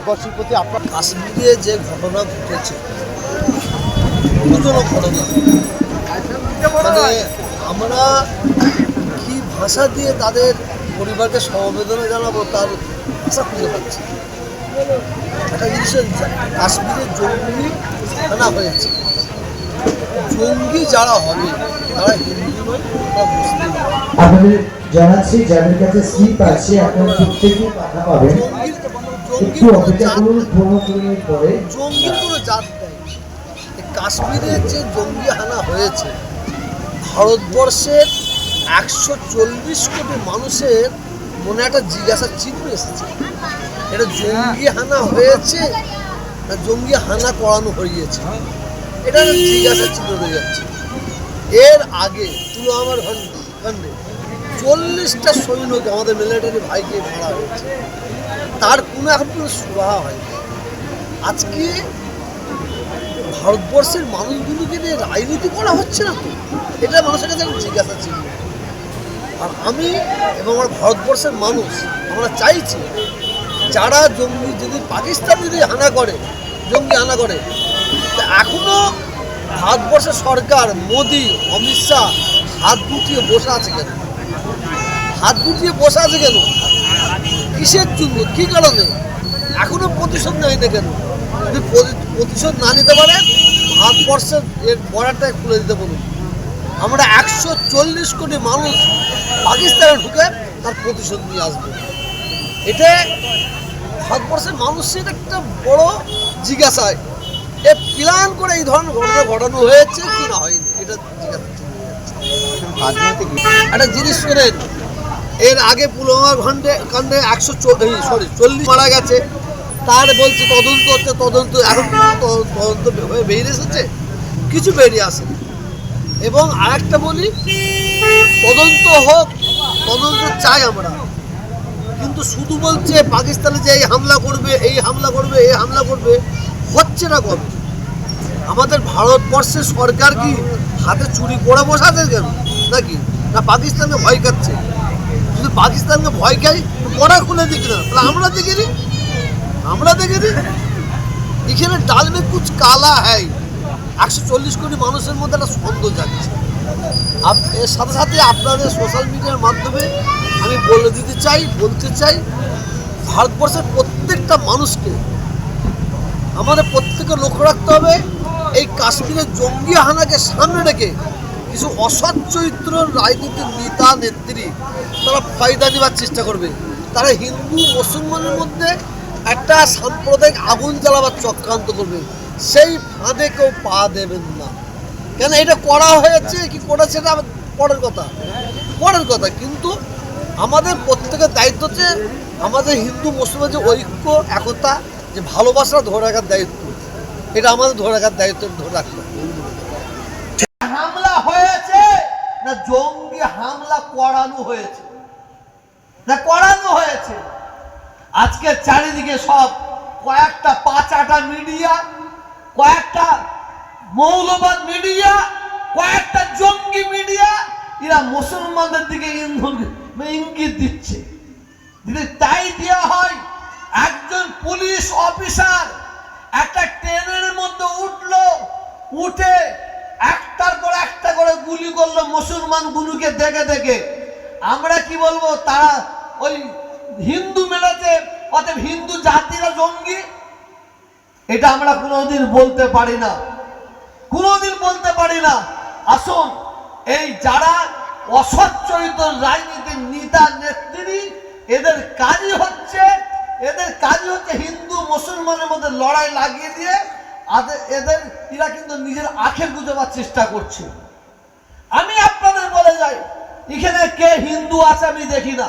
ভারতবর্ষের প্রতি আপনার কাশ্মীরে যে ঘটনা ঘটেছে দুজনক ঘটনা, মানে আমরা কি ভাষা দিয়ে তাদের পরিবারকে সমবেদনা জানাবো তার ভাষা খুঁজে পাচ্ছি। একটা জিনিস কাশ্মীরে জঙ্গি হানা হয়েছে, জঙ্গি যারা হবে তারা হিন্দু নয়, তারা মুসলিম। আপনাদের জানাচ্ছি যাদের কাছে স্লিপ আছে আপনারা প্রত্যেকেই টাকা পাবেন, একটু অপেক্ষা করুন 15 মিনিট পরে। জঙ্গির কোনো জাত নেই। কাশ্মীরে যে জঙ্গি হানা হয়েছে, ভারতবর্ষের 140 কোটি মানুষের মনে একটা জিজ্ঞাসার চিহ্ন এসেছে, এটা জঙ্গি হানা হয়েছে না জঙ্গি হানা করানো হয়েছে, এটা জিজ্ঞাসার চিহ্ন রয়ে যাচ্ছে। এর আগে পুলওয়ামার কাণ্ডে 40টা সৈন্যকে আমাদের মিলিটারি ভাইকে মারা হয়েছে, তার কোনো এখন কোনো সুরাহা হয়নি। আজকে ভারতবর্ষের মানুষগুলোকে নিয়ে রাজনীতি করা হচ্ছে না তো, এটা মানুষের কাছে জিজ্ঞাসা ছিল। আর আমি এবং আমার ভারতবর্ষের মানুষ আমরা চাইছি যারা জঙ্গি যদি পাকিস্তান যদি হানা করে, জঙ্গি হানা করে, এখনো ভারতবর্ষের সরকার মোদি অমিত শাহ হাত গুটিয়ে বসে আছে কেন? হাত গুটিয়ে বসে আছে কেন? কিসের জন্য, কী কারণে এখনো প্রতিশোধ নেয় না কেন? যদি প্রতিশোধ না নিতে পারে ভারতবর্ষের এর বর্ডারটা খুলে দিতে বলুন। আমরা 140 কোটি মানুষ পাকিস্তানে ঢুকে তার প্রতিশোধ নিয়ে আসবো। এটা ভারতবর্ষের মানুষের একটা বড় জিজ্ঞাসায় এ প্ল্যান করে এই ধরনের ঘটনা ঘটানো হয়েছে কি না হয়নি, এটা জিজ্ঞাসা একটা জিনিস করেন। এর আগে পুলওয়ামার কাণ্ডে 140 মারা গেছে, তার বলছে তদন্ত হচ্ছে, তদন্ত এখন তদন্ত বেরিয়ে এসেছে, কিছু বেরিয়ে আসেনি। এবং আরেকটা বলি, তদন্ত হোক, তদন্ত চাই আমরা, কিন্তু শুধু বলছে পাকিস্তানে যে এই হামলা করবে, এই হামলা করবে, এই হামলা করবে, হচ্ছে না কবে? আমাদের ভারতবর্ষের সরকার কি হাতে চুরি করে বসাতে কেন নাকি? না পাকিস্তানকে ভয় খাচ্ছে? যদি পাকিস্তানকে ভয় খাই পড়া খুলে দিক না, তাহলে আমরা দেখিনি, আমরা দেখিনি এখানে ডাল মে কুছ কালা হ্যায়। 140 কোটি মানুষের মধ্যে একটা সন্দেহ যাচ্ছে। এর সাথে সাথে আপনাদের সোশ্যাল মিডিয়ার মাধ্যমে আমি বলতে চাই ভারতবর্ষের প্রত্যেকটা মানুষকে আমাদের প্রত্যেকে লক্ষ্য রাখতে হবে, এই কাশ্মীরের জঙ্গি হানাকে সামনে রেখে কিছু অসৎ চরিত্র রাজনীতির নেতা নেত্রী তারা ফায়দা নেওয়ার চেষ্টা করবে। তারা হিন্দু মুসলমানের মধ্যে একটা সাম্প্রদায়িক আগুন জ্বালাবার চক্রান্ত করবে, সেই ফাঁদে কেউ পা দেবেন না। কেন এটা করা হয়েছে কি করেছে এটা পরের কথা, কিন্তু আমাদের প্রত্যেকের দায়িত্ব হচ্ছে আমাদের হিন্দু মুসলমান যে ঐক্য একতা যে ভালোবাসা ধরে রাখার দায়িত্ব, এটা আমাদের ধরে রাখার দায়িত্ব, ধরে রাখতে হামলা হয়েছে না জঙ্গি হামলা করানো হয়েছে না করানো হয়েছে। আজকে চারিদিকে সব কয়েকটা পাঁচাটা মিডিয়া, কয়েকটা মৌলবাদ মিডিয়া, কয়েকটা জঙ্গি মিডিয়া, এরা মুসলমানদের দিকে ইঙ্গিত দিচ্ছে। যদি তাই দেওয়া হয়, একজন পুলিশ অফিসার একটা ট্রেনের মধ্যে উঠে একটার পর একটা করে গুলি করলো মুসলমান গুলোকে দেখে দেখে, আমরা কি বলবো? তারা ওই হিন্দু মেরেছে, অতএব হিন্দু জাতিরা জঙ্গি? এটা আমরা কোনোদিন বলতে পারি না, কোনোদিন বলতে পারি না। আসুন, এই যারা অসৎ চরিত্র রাজনীতির নেতা নেত্রী, এদের কাজই হচ্ছে হিন্দু মুসলমানের মধ্যে লড়াই লাগিয়ে দিয়ে এরা কিন্তু নিজের আখের গুজাবার চেষ্টা করছে। আমি আপনাদের বলে যাই, এখানে কে হিন্দু আছে আমি দেখি না,